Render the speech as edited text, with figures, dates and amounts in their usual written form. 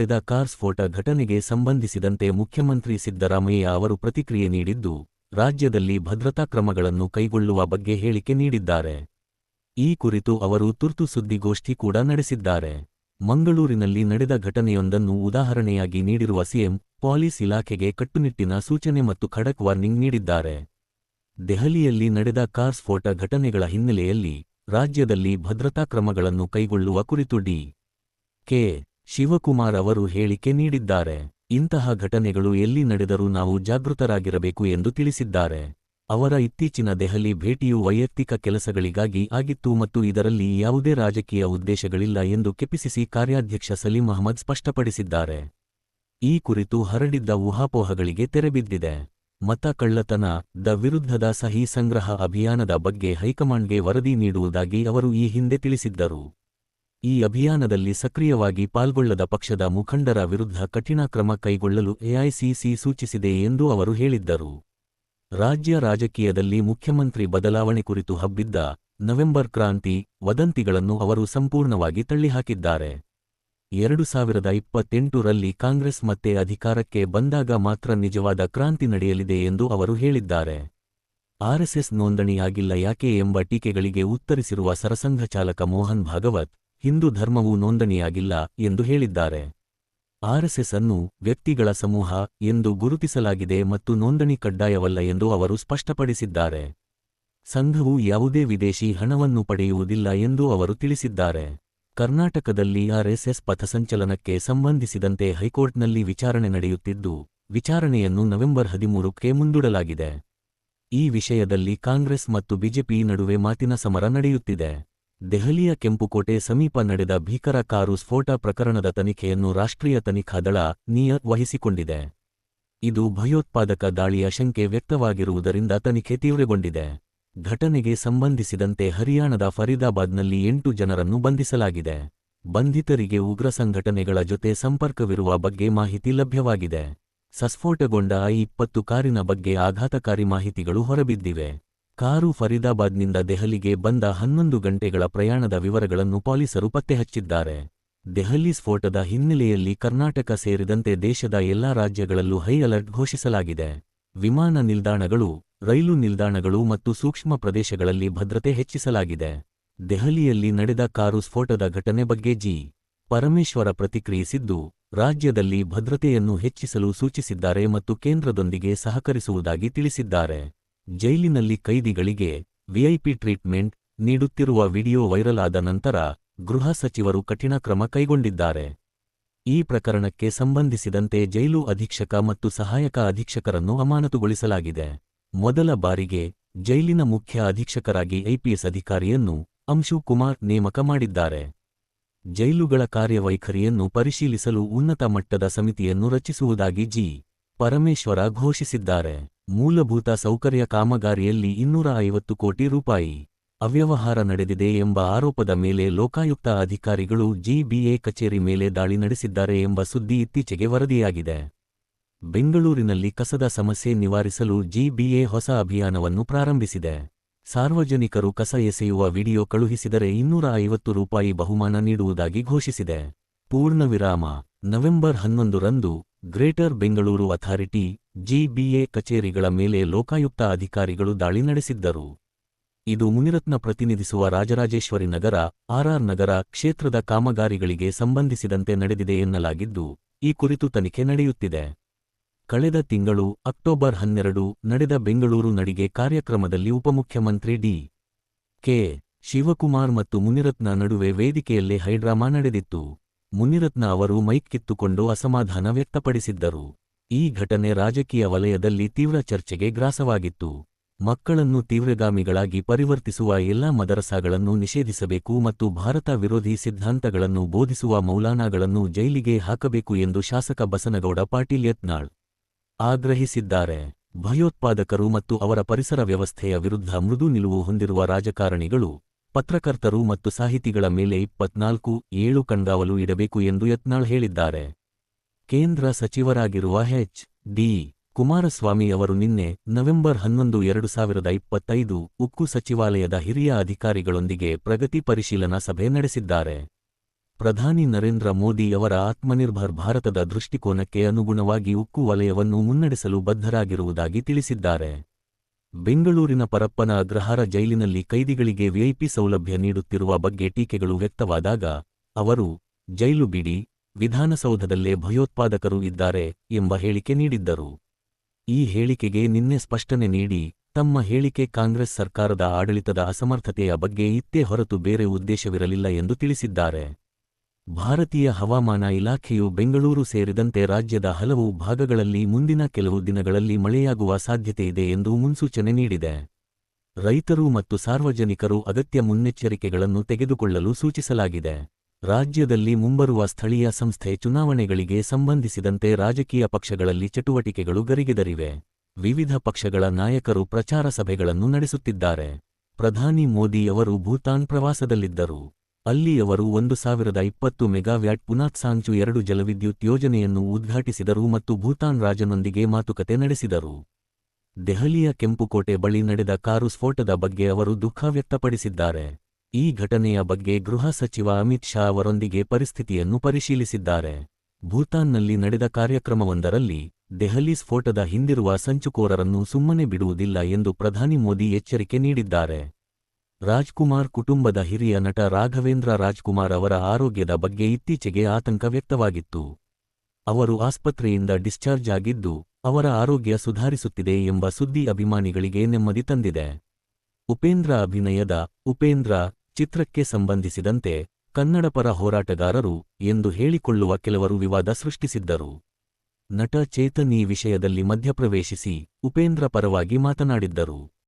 ನಡೆದ ಕಾರ್ ಸ್ಫೋಟ ಘಟನೆಗೆ ಸಂಬಂಧಿಸಿದಂತೆ ಮುಖ್ಯಮಂತ್ರಿ ಸಿದ್ದರಾಮಯ್ಯ ಅವರು ಪ್ರತಿಕ್ರಿಯೆ ನೀಡಿದ್ದು, ರಾಜ್ಯದಲ್ಲಿ ಭದ್ರತಾ ಕ್ರಮಗಳನ್ನು ಕೈಗೊಳ್ಳುವ ಬಗ್ಗೆ ಹೇಳಿಕೆ ನೀಡಿದ್ದಾರೆ. ಈ ಕುರಿತು ಅವರು ತುರ್ತು ಸುದ್ದಿಗೋಷ್ಠಿ ಕೂಡ ನಡೆಸಿದ್ದಾರೆ. ಮಂಗಳೂರಿನಲ್ಲಿ ನಡೆದ ಘಟನೆಯೊಂದನ್ನು ಉದಾಹರಣೆಯಾಗಿ ನೀಡಿರುವ ಸಿಎಂ, ಪೊಲೀಸ್ ಇಲಾಖೆಗೆ ಕಟ್ಟುನಿಟ್ಟಿನ ಸೂಚನೆ ಮತ್ತು ಖಡಕ್ ವಾರ್ನಿಂಗ್ ನೀಡಿದ್ದಾರೆ. ದೆಹಲಿಯಲ್ಲಿ ನಡೆದ ಕಾರ್ ಸ್ಫೋಟ ಘಟನೆಗಳ ಹಿನ್ನೆಲೆಯಲ್ಲಿ ರಾಜ್ಯದಲ್ಲಿ ಭದ್ರತಾ ಕ್ರಮಗಳನ್ನು ಕೈಗೊಳ್ಳುವ ಕುರಿತು ಡಿ. ಕೆ. ಶಿವಕುಮಾರ್ ಅವರು ಹೇಳಿಕೆ ನೀಡಿದ್ದಾರೆ. ಇಂತಹ ಘಟನೆಗಳು ಎಲ್ಲಿ ನಡೆದರೂ ನಾವು ಜಾಗೃತರಾಗಿರಬೇಕು ಎಂದು ತಿಳಿಸಿದ್ದಾರೆ. ಅವರ ಇತ್ತೀಚಿನ ದೆಹಲಿ ಭೇಟಿಯು ವೈಯಕ್ತಿಕ ಕೆಲಸಗಳಿಗಾಗಿ ಆಗಿತ್ತು ಮತ್ತು ಇದರಲ್ಲಿ ಯಾವುದೇ ರಾಜಕೀಯ ಉದ್ದೇಶಗಳಿಲ್ಲ ಎಂದು ಕೆಪಿಸಿಸಿ ಕಾರ್ಯಾಧ್ಯಕ್ಷ ಸಲೀಂ ಅಹ್ಮದ್ ಸ್ಪಷ್ಟಪಡಿಸಿದ್ದಾರೆ. ಈ ಕುರಿತು ಹರಡಿದ್ದ ಊಹಾಪೋಹಗಳಿಗೆ ತೆರೆಬಿದ್ದಿದೆ. ಮತ ಕಳ್ಳತನ ದ ವಿರುದ್ಧದ ಸಹಿ ಸಂಗ್ರಹ ಅಭಿಯಾನದ ಬಗ್ಗೆ ಹೈಕಮಾಂಡ್ಗೆ ವರದಿ ನೀಡುವುದಾಗಿ ಅವರು ಈ ಹಿಂದೆ ತಿಳಿಸಿದ್ದರು. ಈ ಅಭಿಯಾನದಲ್ಲಿ ಸಕ್ರಿಯವಾಗಿ ಪಾಲ್ಗೊಳ್ಳದ ಪಕ್ಷದ ಮುಖಂಡರ ವಿರುದ್ಧ ಕಠಿಣ ಕ್ರಮ ಕೈಗೊಳ್ಳಲು ಎಐಸಿಸಿ ಸೂಚಿಸಿದೆ ಎಂದು ಅವರು ಹೇಳಿದ್ದರು. ರಾಜ್ಯ ರಾಜಕೀಯದಲ್ಲಿ ಮುಖ್ಯಮಂತ್ರಿ ಬದಲಾವಣೆ ಕುರಿತು ಹಬ್ಬಿದ್ದ ನವೆಂಬರ್ ಕ್ರಾಂತಿ ವದಂತಿಗಳನ್ನು ಅವರು ಸಂಪೂರ್ಣವಾಗಿ ತಳ್ಳಿಹಾಕಿದ್ದಾರೆ. 2028ರಲ್ಲಿ ಕಾಂಗ್ರೆಸ್ ಮತ್ತೆ ಅಧಿಕಾರಕ್ಕೆ ಬಂದಾಗ ಮಾತ್ರ ನಿಜವಾದ ಕ್ರಾಂತಿ ನಡೆಯಲಿದೆ ಎಂದು ಅವರು ಹೇಳಿದ್ದಾರೆ. ಆರ್ಎಸ್ಎಸ್ ನೋಂದಣಿಯಾಗಿಲ್ಲ ಯಾಕೆ ಎಂಬ ಟೀಕೆಗಳಿಗೆ ಉತ್ತರಿಸಿರುವ ಸರಸಂಘ ಚಾಲಕ ಮೋಹನ್ ಭಾಗವತ್, ಹಿಂದೂ ಧರ್ಮವೂ ನೋಂದಣಿಯಾಗಿಲ್ಲ ಎಂದು ಹೇಳಿದ್ದಾರೆ. ಆರ್ಎಸ್ಎಸ್ ಅನ್ನು ವ್ಯಕ್ತಿಗಳ ಸಮೂಹ ಎಂದು ಗುರುತಿಸಲಾಗಿದೆ ಮತ್ತು ನೋಂದಣಿ ಕಡ್ಡಾಯವಲ್ಲ ಎಂದು ಅವರು ಸ್ಪಷ್ಟಪಡಿಸಿದ್ದಾರೆ. ಸಂಘವು ಯಾವುದೇ ವಿದೇಶಿ ಹಣವನ್ನು ಪಡೆಯುವುದಿಲ್ಲ ಎಂದು ಅವರು ತಿಳಿಸಿದ್ದಾರೆ. ಕರ್ನಾಟಕದಲ್ಲಿ ಆರ್ಎಸ್ಎಸ್ ಪಥಸಂಚಲನಕ್ಕೆ ಸಂಬಂಧಿಸಿದಂತೆ ಹೈಕೋರ್ಟ್ನಲ್ಲಿ ವಿಚಾರಣೆ ನಡೆಯುತ್ತಿದ್ದು, ವಿಚಾರಣೆಯನ್ನು ನವೆಂಬರ್ 13ಕ್ಕೆ ಮುಂದೂಡಲಾಗಿದೆ. ಈ ವಿಷಯದಲ್ಲಿ ಕಾಂಗ್ರೆಸ್ ಮತ್ತು ಬಿಜೆಪಿ ನಡುವೆ ಮಾತಿನ ಸಮರ ನಡೆಯುತ್ತಿದೆ. ದೆಹಲಿಯ ಕೆಂಪುಕೋಟೆ ಸಮೀಪ ನಡೆದ ಭೀಕರ ಕಾರು ಸ್ಫೋಟ ಪ್ರಕರಣದ ತನಿಖೆಯನ್ನು ರಾಷ್ಟ್ರೀಯ ತನಿಖಾ ದಳ (NIA) ವಹಿಸಿಕೊಂಡಿದೆ. ಇದು ಭಯೋತ್ಪಾದಕ ದಾಳಿಯ ಶಂಕೆ ವ್ಯಕ್ತವಾಗಿರುವುದರಿಂದ ತನಿಖೆ ತೀವ್ರಗೊಂಡಿದೆ. ಘಟನೆಗೆ ಸಂಬಂಧಿಸಿದಂತೆ ಹರಿಯಾಣದ ಫರೀದಾಬಾದ್ನಲ್ಲಿ 8 ಜನರನ್ನು ಬಂಧಿಸಲಾಗಿದೆ. ಬಂಧಿತರಿಗೆ ಉಗ್ರ ಸಂಘಟನೆಗಳ ಜೊತೆ ಸಂಪರ್ಕವಿರುವ ಬಗ್ಗೆ ಮಾಹಿತಿ ಲಭ್ಯವಾಗಿದೆ. ಸಸ್ಫೋಟಗೊಂಡ I-20 ಕಾರಿನ ಬಗ್ಗೆ ಆಘಾತಕಾರಿ ಮಾಹಿತಿಗಳು ಹೊರಬಿದ್ದಿವೆ. ಕಾರು ಫರೀದಾಬಾದ್ನಿಂದ ದೆಹಲಿಗೆ ಬಂದ 11 ಗಂಟೆಗಳ ಪ್ರಯಾಣದ ವಿವರಗಳನ್ನು ಪೊಲೀಸರು ಪತ್ತೆಹಚ್ಚಿದ್ದಾರೆ. ದೆಹಲಿ ಸ್ಫೋಟದ ಹಿನ್ನೆಲೆಯಲ್ಲಿ ಕರ್ನಾಟಕ ಸೇರಿದಂತೆ ದೇಶದ ಎಲ್ಲಾ ರಾಜ್ಯಗಳಲ್ಲೂ ಹೈ ಅಲರ್ಟ್ ಘೋಷಿಸಲಾಗಿದೆ. ವಿಮಾನ ನಿಲ್ದಾಣಗಳು, ರೈಲು ನಿಲ್ದಾಣಗಳು ಮತ್ತು ಸೂಕ್ಷ್ಮ ಪ್ರದೇಶಗಳಲ್ಲಿ ಭದ್ರತೆ ಹೆಚ್ಚಿಸಲಾಗಿದೆ. ದೆಹಲಿಯಲ್ಲಿ ನಡೆದ ಕಾರು ಸ್ಫೋಟದ ಘಟನೆ ಬಗ್ಗೆ ಜಿ. ಪರಮೇಶ್ವರ ಪ್ರತಿಕ್ರಿಯಿಸಿದ್ದು, ರಾಜ್ಯದಲ್ಲಿ ಭದ್ರತೆಯನ್ನು ಹೆಚ್ಚಿಸಲು ಸೂಚಿಸಿದ್ದಾರೆ ಮತ್ತು ಕೇಂದ್ರದೊಂದಿಗೆ ಸಹಕರಿಸುವುದಾಗಿ ತಿಳಿಸಿದ್ದಾರೆ. ಜೈಲಿನಲ್ಲಿ ಕೈದಿಗಳಿಗೆ ವಿಐಪಿ ಟ್ರೀಟ್ಮೆಂಟ್ ನೀಡುತ್ತಿರುವ ವಿಡಿಯೋ ವೈರಲ್ ಆದ ನಂತರ ಗೃಹ ಸಚಿವರು ಕಠಿಣ ಕ್ರಮ ಕೈಗೊಂಡಿದ್ದಾರೆ. ಈ ಪ್ರಕರಣಕ್ಕೆ ಸಂಬಂಧಿಸಿದಂತೆ ಜೈಲು ಅಧೀಕ್ಷಕ ಮತ್ತು ಸಹಾಯಕ ಅಧೀಕ್ಷಕರನ್ನು ಅಮಾನತುಗೊಳಿಸಲಾಗಿದೆ. ಮೊದಲ ಬಾರಿಗೆ ಜೈಲಿನ ಮುಖ್ಯ ಅಧೀಕ್ಷಕರಾಗಿ ಐಪಿಎಸ್ ಅಧಿಕಾರಿಯನ್ನು ಅಂಶು ಕುಮಾರ್ ನೇಮಕ ಮಾಡಿದ್ದಾರೆ. ಜೈಲುಗಳ ಕಾರ್ಯವೈಖರಿಯನ್ನು ಪರಿಶೀಲಿಸಲು ಉನ್ನತ ಮಟ್ಟದ ಸಮಿತಿಯನ್ನು ರಚಿಸುವುದಾಗಿ ಜಿ. ಪರಮೇಶ್ವರ ಘೋಷಿಸಿದ್ದಾರೆ. ಮೂಲಭೂತ ಸೌಕರ್ಯ ಕಾಮಗಾರಿಯಲ್ಲಿ 250 ಕೋಟಿ ರೂಪಾಯಿ ಅವ್ಯವಹಾರ ನಡೆದಿದೆ ಎಂಬ ಆರೋಪದ ಮೇಲೆ ಲೋಕಾಯುಕ್ತ ಅಧಿಕಾರಿಗಳು ಜಿಬಿಎ ಕಚೇರಿ ಮೇಲೆ ದಾಳಿ ನಡೆಸಿದ್ದಾರೆ ಎಂಬ ಸುದ್ದಿ ಇತ್ತೀಚೆಗೆ ವರದಿಯಾಗಿದೆ. ಬೆಂಗಳೂರಿನಲ್ಲಿ ಕಸದ ಸಮಸ್ಯೆ ನಿವಾರಿಸಲು ಜಿಬಿಎ ಹೊಸ ಅಭಿಯಾನವನ್ನು ಪ್ರಾರಂಭಿಸಿದೆ. ಸಾರ್ವಜನಿಕರು ಕಸ ಎಸೆಯುವ ವಿಡಿಯೋ ಕಳುಹಿಸಿದರೆ 250 ರೂಪಾಯಿ ಬಹುಮಾನ ನೀಡುವುದಾಗಿ ಘೋಷಿಸಿದೆ. ಪೂರ್ಣವಿರಾಮ. ನವೆಂಬರ್ 11ರಂದು ಗ್ರೇಟರ್ ಬೆಂಗಳೂರು ಅಥಾರಿಟಿ ಜಿಬಿಎ ಕಚೇರಿಗಳ ಮೇಲೆ ಲೋಕಾಯುಕ್ತ ಅಧಿಕಾರಿಗಳು ದಾಳಿ ನಡೆಸಿದ್ದರು. ಇದು ಮುನಿರತ್ನ ಪ್ರತಿನಿಧಿಸುವ ರಾಜರಾಜೇಶ್ವರಿ ನಗರ, ಆರ್ಆರ್ ನಗರ ಕ್ಷೇತ್ರದ ಕಾಮಗಾರಿಗಳಿಗೆ ಸಂಬಂಧಿಸಿದಂತೆ ನಡೆದಿದೆ ಎನ್ನಲಾಗಿದ್ದು, ಈ ಕುರಿತು ತನಿಖೆ ನಡೆಯುತ್ತಿದೆ. ಕಳೆದ ತಿಂಗಳು ಅಕ್ಟೋಬರ್ 12 ನಡೆದ ಬೆಂಗಳೂರು ನಡಿಗೆ ಕಾರ್ಯಕ್ರಮದಲ್ಲಿ ಉಪಮುಖ್ಯಮಂತ್ರಿ ಡಿ. ಕೆ. ಶಿವಕುಮಾರ್ ಮತ್ತು ಮುನಿರತ್ನ ನಡುವೆ ವೇದಿಕೆಯಲ್ಲೇ ಹೈಡ್ರಾಮಾ ನಡೆದಿತ್ತು. ಮುನಿರತ್ನ ಅವರು ಮೈಕ್ ಕಿತ್ತುಕೊಂಡು ಅಸಮಾಧಾನ ವ್ಯಕ್ತಪಡಿಸಿದ್ದರು. ಈ ಘಟನೆ ರಾಜಕೀಯ ವಲಯದಲ್ಲಿ ತೀವ್ರ ಚರ್ಚೆಗೆ ಗ್ರಾಸವಾಗಿತ್ತು. ಮಕ್ಕಳನ್ನು ತೀವ್ರಗಾಮಿಗಳಾಗಿ ಪರಿವರ್ತಿಸುವ ಎಲ್ಲಾ ಮದರಸಾಗಳನ್ನು ನಿಷೇಧಿಸಬೇಕು ಮತ್ತು ಭಾರತ ವಿರೋಧಿ ಸಿದ್ಧಾಂತಗಳನ್ನು ಬೋಧಿಸುವ ಮೌಲಾನಾಗಳನ್ನು ಜೈಲಿಗೆ ಹಾಕಬೇಕು ಎಂದು ಶಾಸಕ ಬಸನಗೌಡ ಪಾಟೀಲ್ ಯತ್ನಾಳ್ ಆಗ್ರಹಿಸಿದ್ದಾರೆ. ಭಯೋತ್ಪಾದಕರು ಮತ್ತು ಅವರ ಪರಿಸರ ವ್ಯವಸ್ಥೆಯ ವಿರುದ್ಧ ಮೃದು ನಿಲುವು ಹೊಂದಿರುವ ರಾಜಕಾರಣಿಗಳು, ಪತ್ರಕರ್ತರು ಮತ್ತು ಸಾಹಿತಿಗಳ ಮೇಲೆ 24/7 ಕಣ್ಗಾವಲು ಇಡಬೇಕು ಎಂದು ಯತ್ನಾಳ್ ಹೇಳಿದ್ದಾರೆ. ಕೇಂದ್ರ ಸಚಿವರಾಗಿರುವ ಎಚ್. ಡಿ. ಕುಮಾರಸ್ವಾಮಿ ಅವರು ನಿನ್ನೆ ನವೆಂಬರ್ 11, 2025 ಉಕ್ಕು ಸಚಿವಾಲಯದ ಹಿರಿಯ ಅಧಿಕಾರಿಗಳೊಂದಿಗೆ ಪ್ರಗತಿ ಪರಿಶೀಲನಾ ಸಭೆ ನಡೆಸಿದ್ದಾರೆ. ಪ್ರಧಾನಿ ನರೇಂದ್ರ ಮೋದಿ ಅವರ ಆತ್ಮನಿರ್ಭರ್ ಭಾರತದ ದೃಷ್ಟಿಕೋನಕ್ಕೆ ಅನುಗುಣವಾಗಿ ಉಕ್ಕು ವಲಯವನ್ನು ಮುನ್ನಡೆಸಲು ಬದ್ಧರಾಗಿರುವುದಾಗಿ ತಿಳಿಸಿದ್ದಾರೆ. ಬೆಂಗಳೂರಿನ ಪರಪ್ಪನ ಅಗ್ರಹಾರ ಜೈಲಿನಲ್ಲಿ ಕೈದಿಗಳಿಗೆ ವಿಐಪಿ ಸೌಲಭ್ಯ ನೀಡುತ್ತಿರುವ ಬಗ್ಗೆ ಟೀಕೆಗಳು ವ್ಯಕ್ತವಾದಾಗ ಅವರು, ಜೈಲು ಬಿಡಿ, ವಿಧಾನಸೌಧದಲ್ಲೇ ಭಯೋತ್ಪಾದಕರು ಇದ್ದಾರೆ ಎಂಬ ಹೇಳಿಕೆ ನೀಡಿದ್ದರು. ಈ ಹೇಳಿಕೆಗೆ ನಿನ್ನೆ ಸ್ಪಷ್ಟನೆ ನೀಡಿ, ತಮ್ಮ ಹೇಳಿಕೆ ಕಾಂಗ್ರೆಸ್ ಸರ್ಕಾರದ ಆಡಳಿತದ ಅಸಮರ್ಥತೆಯ ಬಗ್ಗೆ ಇತ್ತೇ ಹೊರತು ಬೇರೆ ಉದ್ದೇಶವಿರಲಿಲ್ಲ ಎಂದು ತಿಳಿಸಿದ್ದಾರೆ. ಭಾರತೀಯ ಹವಾಮಾನ ಇಲಾಖೆಯು ಬೆಂಗಳೂರು ಸೇರಿದಂತೆ ರಾಜ್ಯದ ಹಲವು ಭಾಗಗಳಲ್ಲಿ ಮುಂದಿನ ಕೆಲವು ದಿನಗಳಲ್ಲಿ ಮಳೆಯಾಗುವ ಸಾಧ್ಯತೆಯಿದೆ ಎಂದು ಮುನ್ಸೂಚನೆ ನೀಡಿದೆ. ರೈತರು ಮತ್ತು ಸಾರ್ವಜನಿಕರು ಅಗತ್ಯ ಮುನ್ನೆಚ್ಚರಿಕೆಗಳನ್ನು ತೆಗೆದುಕೊಳ್ಳಲು ಸೂಚಿಸಲಾಗಿದೆ. ರಾಜ್ಯದಲ್ಲಿ ಮುಂಬರುವ ಸ್ಥಳೀಯ ಸಂಸ್ಥೆ ಚುನಾವಣೆಗಳಿಗೆ ಸಂಬಂಧಿಸಿದಂತೆ ರಾಜಕೀಯ ಪಕ್ಷಗಳಲ್ಲಿ ಚಟುವಟಿಕೆಗಳು ಗರಿಗೆದರಿವೆ. ವಿವಿಧ ಪಕ್ಷಗಳ ನಾಯಕರು ಪ್ರಚಾರ ಸಭೆಗಳನ್ನು ನಡೆಸುತ್ತಿದ್ದಾರೆ. ಪ್ರಧಾನಿ ಮೋದಿ ಅವರು ಭೂತಾನ್ ಪ್ರವಾಸದಲ್ಲಿದ್ದರು. ಅಲ್ಲಿ ಅವರು 1020 ಮೆಗಾವ್ಯಾಟ್ ಪುನಾತ್ಸಾಂಗ್ಚು 2 ಜಲವಿದ್ಯುತ್ ಯೋಜನೆಯನ್ನು ಉದ್ಘಾಟಿಸಿದರು ಮತ್ತು ಭೂತಾನ್ ರಾಜನೊಂದಿಗೆ ಮಾತುಕತೆ ನಡೆಸಿದರು. ದೆಹಲಿಯ ಕೆಂಪುಕೋಟೆ ಬಳಿ ನಡೆದ ಕಾರು ಸ್ಫೋಟದ ಬಗ್ಗೆ ಅವರು ದುಃಖ ವ್ಯಕ್ತಪಡಿಸಿದ್ದಾರೆ. ಈ ಘಟನೆಯ ಬಗ್ಗೆ ಗೃಹ ಸಚಿವ ಅಮಿತ್ ಶಾ ಅವರೊಂದಿಗೆ ಪರಿಸ್ಥಿತಿಯನ್ನು ಪರಿಶೀಲಿಸಿದ್ದಾರೆ. ಭೂತಾನ್ನಲ್ಲಿ ನಡೆದ ಕಾರ್ಯಕ್ರಮವೊಂದರಲ್ಲಿ ದೆಹಲಿ ಸ್ಫೋಟದ ಹಿಂದಿರುವ ಸಂಚುಕೋರರನ್ನು ಸುಮ್ಮನೆ ಬಿಡುವುದಿಲ್ಲ ಎಂದು ಪ್ರಧಾನಿ ಮೋದಿ ಎಚ್ಚರಿಕೆ ನೀಡಿದ್ದಾರೆ. ರಾಜ್ಕುಮಾರ್ ಕುಟುಂಬದ ಹಿರಿಯ ನಟ ರಾಘವೇಂದ್ರ ರಾಜ್ಕುಮಾರ್ ಅವರ ಆರೋಗ್ಯದ ಬಗ್ಗೆ ಇತ್ತೀಚೆಗೆ ಆತಂಕ ವ್ಯಕ್ತವಾಗಿತ್ತು. ಅವರು ಆಸ್ಪತ್ರೆಯಿಂದ ಡಿಸ್ಚಾರ್ಜ್ ಆಗಿದ್ದು, ಅವರ ಆರೋಗ್ಯ ಸುಧಾರಿಸುತ್ತಿದೆ ಎಂಬ ಸುದ್ದಿ ಅಭಿಮಾನಿಗಳಿಗೆ ನೆಮ್ಮದಿ ತಂದಿದೆ. ಉಪೇಂದ್ರ ಅಭಿನಯದ ಉಪೇಂದ್ರ ಚಿತ್ರಕ್ಕೆ ಸಂಬಂಧಿಸಿದಂತೆ ಕನ್ನಡಪರ ಹೋರಾಟಗಾರರು ಎಂದು ಹೇಳಿಕೊಳ್ಳುವ ಕೆಲವರು ವಿವಾದ ಸೃಷ್ಟಿಸಿದ್ದರು. ನಟ ಚೇತನ್ ಈ ವಿಷಯದಲ್ಲಿ ಮಧ್ಯಪ್ರವೇಶಿಸಿ ಉಪೇಂದ್ರ ಪರವಾಗಿ ಮಾತನಾಡಿದ್ದರು.